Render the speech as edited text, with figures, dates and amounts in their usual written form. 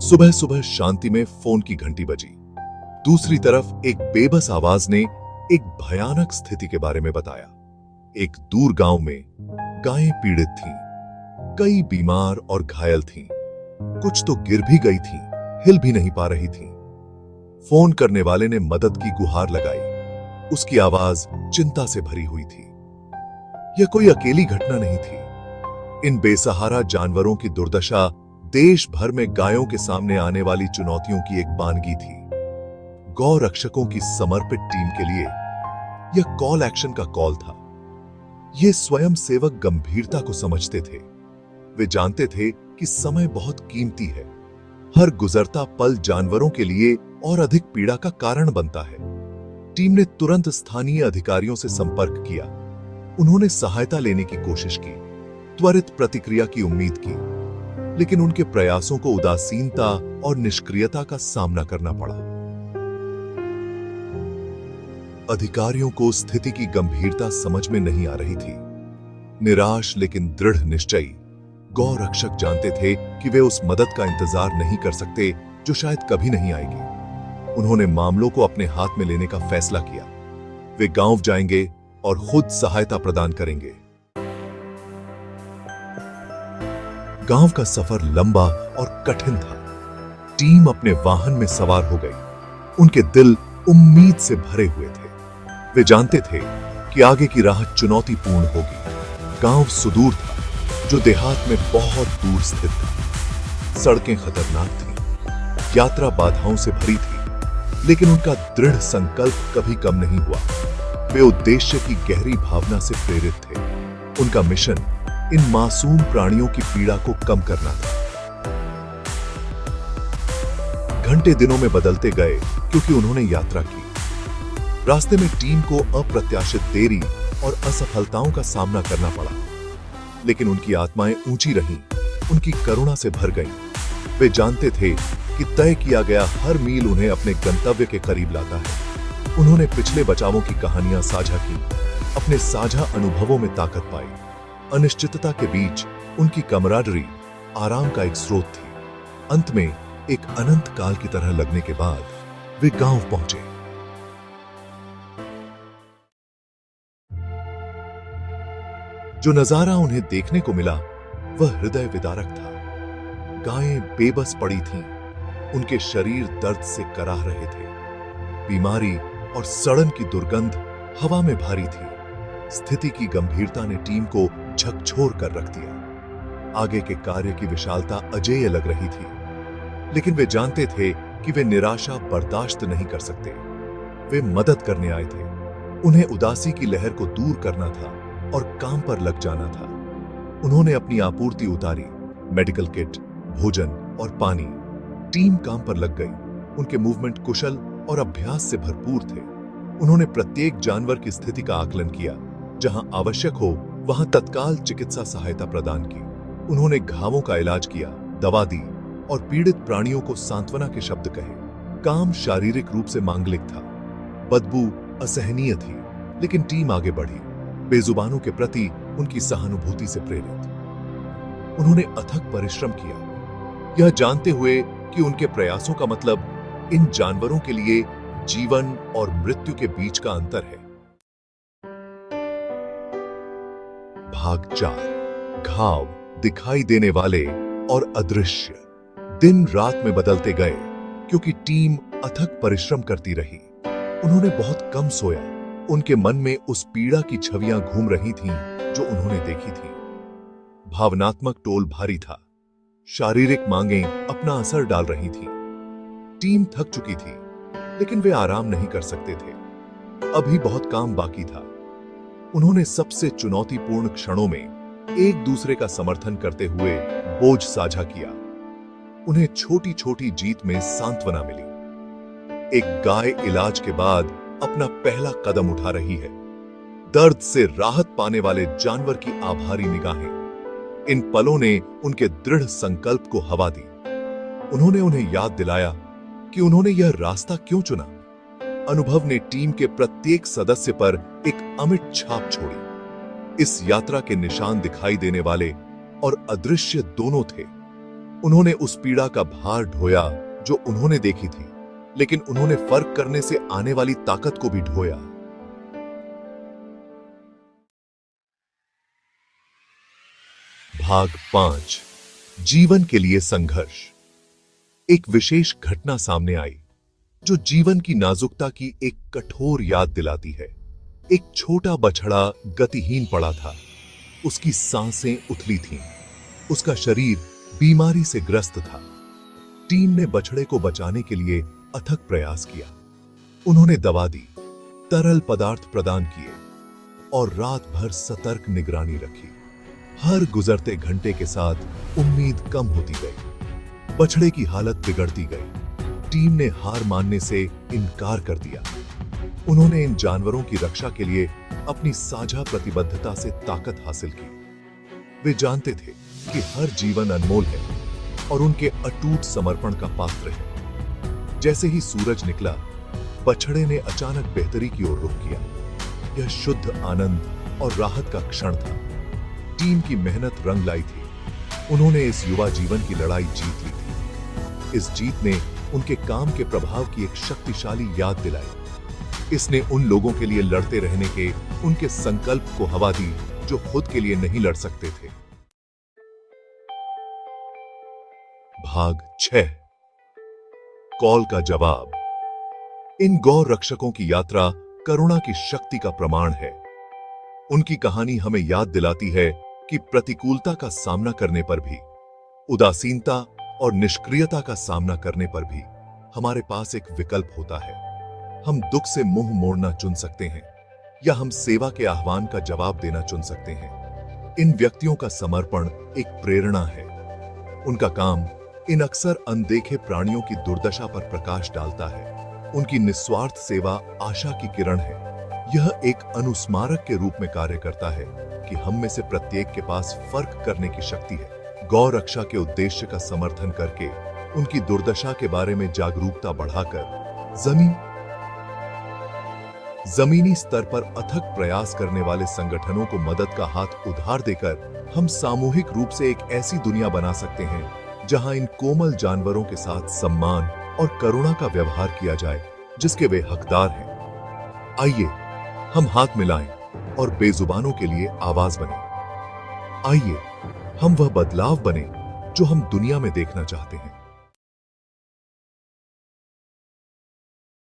सुबह सुबह शांति में फोन की घंटी बजी। दूसरी तरफ एक बेबस आवाज ने एक भयानक स्थिति के बारे में बताया। एक दूर गांव में गायें पीड़ित थीं, कई बीमार और घायल थीं, कुछ तो गिर भी गई थीं, हिल भी नहीं पा रही थीं। फोन करने वाले ने मदद की गुहार लगाई। उसकी आवाज चिंता से भरी हुई थी। यह कोई अकेली घटना नहीं थी। इन बेसहारा जानवरों की दुर्दशा देश भर में गायों के सामने आने वाली चुनौतियों की एक बानगी थी। गौ रक्षकों की समर्पित टीम के लिए यह कॉल एक्शन का कॉल था। ये स्वयं सेवक गंभीरता को समझते थे। वे जानते थे कि समय बहुत कीमती है। हर गुजरता पल जानवरों के लिए और अधिक पीड़ा का कारण बनता है। टीम ने तुरंत स्थानीय अधिकारियों से संपर्क किया। उन्होंने सहायता लेने की कोशिश की, त्वरित प्रतिक्रिया की उम्मीद की, लेकिन उनके प्रयासों को उदासीनता और निष्क्रियता का सामना करना पड़ा। अधिकारियों को स्थिति की गंभीरता समझ में नहीं आ रही थी। निराश लेकिन दृढ़ निश्चयी गौ रक्षक जानते थे कि वे उस मदद का इंतजार नहीं कर सकते जो शायद कभी नहीं आएगी। उन्होंने मामलों को अपने हाथ में लेने का फैसला किया। वे गांव जाएंगे और खुद सहायता प्रदान करेंगे। गांव का सफर लंबा और कठिन था। टीम अपने वाहन में सवार हो गई। उनके दिल उम्मीद से भरे हुए थे। वे जानते थे कि आगे की राह चुनौतीपूर्ण होगी। गांव सुदूर था, जो देहात में बहुत दूर स्थित था। सड़कें खतरनाक थीं, यात्रा बाधाओं से भरी थी, लेकिन उनका दृढ़ संकल्प कभी कम नहीं हुआ। वे उद्देश्य की गहरी भावना से प्रेरित थे। उनका मिशन इन मासूम प्राणियों की पीड़ा को कम करना था। घंटे दिनों में बदलते गए क्योंकि उन्होंने यात्रा की। रास्ते में टीम को अप्रत्याशित देरी और असफलताओं का सामना करना पड़ा, लेकिन उनकी आत्माएं ऊंची रहीं, उनकी करुणा से भर गईं। वे जानते थे कि तय किया गया हर मील उन्हें अपने गंतव्य के करीब लाता है। उन्होंने पिछले बचावों की कहानियां साझा की, अपने साझा अनुभवों में ताकत पाई। अनिश्चितता के बीच उनकी कमराडरी आराम का एक स्रोत थी। अंत में एक अनंत काल की तरह लगने के बाद वे गांव पहुंचे। जो नजारा उन्हें देखने को मिला वह हृदय विदारक था। गायें बेबस पड़ी थीं, उनके शरीर दर्द से कराह रहे थे। बीमारी और सड़न की दुर्गंध हवा में भारी थी। स्थिति की गंभीरता ने टीम को झकझोर कर रख दिया। आगे के कार्य की विशालता अजेय लग रही थी, लेकिन वे जानते थे कि वे निराशा बर्दाश्त नहीं कर सकते। वे मदद करने आए थे। उन्हें उदासी की लहर को दूर करना था और काम पर लग जाना था। उन्होंने अपनी आपूर्ति उतारी, मेडिकल किट, भोजन और पानी। टीम काम पर लग गई। उनके मूवमेंट कुशल और अभ्यास से भरपूर थे। उन्होंने प्रत्येक जानवर की स्थिति का आकलन किया। जहां आवश्यक हो वहां तत्काल चिकित्सा सहायता प्रदान की। उन्होंने घावों का इलाज किया, दवा दी और पीड़ित प्राणियों को सांत्वना के शब्द कहे। काम शारीरिक रूप से मांगलिक था, बदबू असहनीय थी, लेकिन टीम आगे बढ़ी, बेजुबानों के प्रति उनकी सहानुभूति से प्रेरित। उन्होंने अथक परिश्रम किया, यह जानते हुए कि उनके प्रयासों का मतलब इन जानवरों के लिए जीवन और मृत्यु के बीच का अंतर है। भाग 4। घाव, दिखाई देने वाले और अदृश्य। दिन रात में बदलते गए क्योंकि टीम अथक परिश्रम करती रही। उन्होंने बहुत कम सोया। उनके मन में उस पीड़ा की छवियां घूम रही थीं जो उन्होंने देखी थी। भावनात्मक टोल भारी था। शारीरिक मांगें अपना असर डाल रही थीं। टीम थक चुकी थी, लेकिन वे आराम नहीं कर सकते थे। अभी बहुत काम बाकी था। उन्होंने सबसे चुनौतीपूर्ण क्षणों में एक दूसरे का समर्थन करते हुए बोझ साझा किया। उन्हें छोटी छोटी जीत में सांत्वना मिली। एक गाय इलाज के बाद अपना पहला कदम उठा रही है। दर्द से राहत पाने वाले जानवर की आभारी निगाहें। इन पलों ने उनके दृढ़ संकल्प को हवा दी। उन्होंने उन्हें याद दिलाया कि उन्होंने यह रास्ता क्यों चुना। अनुभव ने टीम के प्रत्येक सदस्य पर एक अमिट छाप छोड़ी। इस यात्रा के निशान दिखाई देने वाले और अदृश्य दोनों थे। उन्होंने उस पीड़ा का भार ढोया जो उन्होंने देखी थी, लेकिन उन्होंने फर्क करने से आने वाली ताकत को भी ढोया। भाग 5 जीवन के लिए संघर्ष। एक विशेष घटना सामने आई जो जीवन की नाजुकता की एक कठोर याद दिलाती है। एक छोटा बछड़ा गतिहीन पड़ा था। उसकी सांसें उथली थीं। उसका शरीर बीमारी से ग्रस्त था। टीम ने बछड़े को बचाने के लिए अथक प्रयास किया। उन्होंने दवा दी, तरल पदार्थ प्रदान किए और रात भर सतर्क निगरानी रखी। हर गुजरते घंटे के साथ उम्मीद कम होती गई। बछड़े की हालत बिगड़ती गई। टीम ने हार मानने से इनकार कर दिया। उन्होंने इन जानवरों की रक्षा के लिए अपनी साझा प्रतिबद्धता से ताकत हासिल की। वे जानते थे कि हर जीवन अनमोल है और उनके अटूट समर्पण का पात्र है। जैसे ही सूरज निकला, बछड़े ने अचानक बेहतरी की ओर रुख किया। यह शुद्ध आनंद और राहत का क्षण था। टीम की मेहनत रंग लाई थी। उन्होंने इस युवा जीवन की लड़ाई जीत ली थी। इस जीत ने उनके काम के प्रभाव की एक शक्तिशाली याद दिलाई। इसने उन लोगों के लिए लड़ते रहने के उनके संकल्प को हवा दी जो खुद के लिए नहीं लड़ सकते थे। भाग 6 कॉल का जवाब। इन गौ रक्षकों की यात्रा करुणा की शक्ति का प्रमाण है। उनकी कहानी हमें याद दिलाती है कि प्रतिकूलता का सामना करने पर भी, उदासीनता और निष्क्रियता का सामना करने पर भी हमारे पास एक विकल्प होता है। हम दुख से मुंह मोड़ना चुन सकते हैं या हम सेवा के आह्वान का जवाब देना चुन सकते हैं। इन व्यक्तियों का समर्पण एक प्रेरणा है। उनका काम इन अक्सर अनदेखे प्राणियों की दुर्दशा पर प्रकाश डालता है। उनकी निस्वार्थ सेवा आशा की किरण है। यह एक अनुस्मारक के रूप में कार्य करता है कि हम में से प्रत्येक के पास फर्क करने की शक्ति है। गौ रक्षा के उद्देश्य का समर्थन करके, उनकी दुर्दशा के बारे में जागरूकता बढ़ाकर, जमीनी स्तर पर अथक प्रयास करने वाले संगठनों को मदद का हाथ उधार देकर हम सामूहिक रूप से एक ऐसी दुनिया बना सकते हैं जहां इन कोमल जानवरों के साथ सम्मान और करुणा का व्यवहार किया जाए जिसके वे हकदार हैं। आइए हम हाथ मिलाएं और बेजुबानों के लिए आवाज बने। आइए हम वह बदलाव बने जो हम दुनिया में देखना चाहते हैं।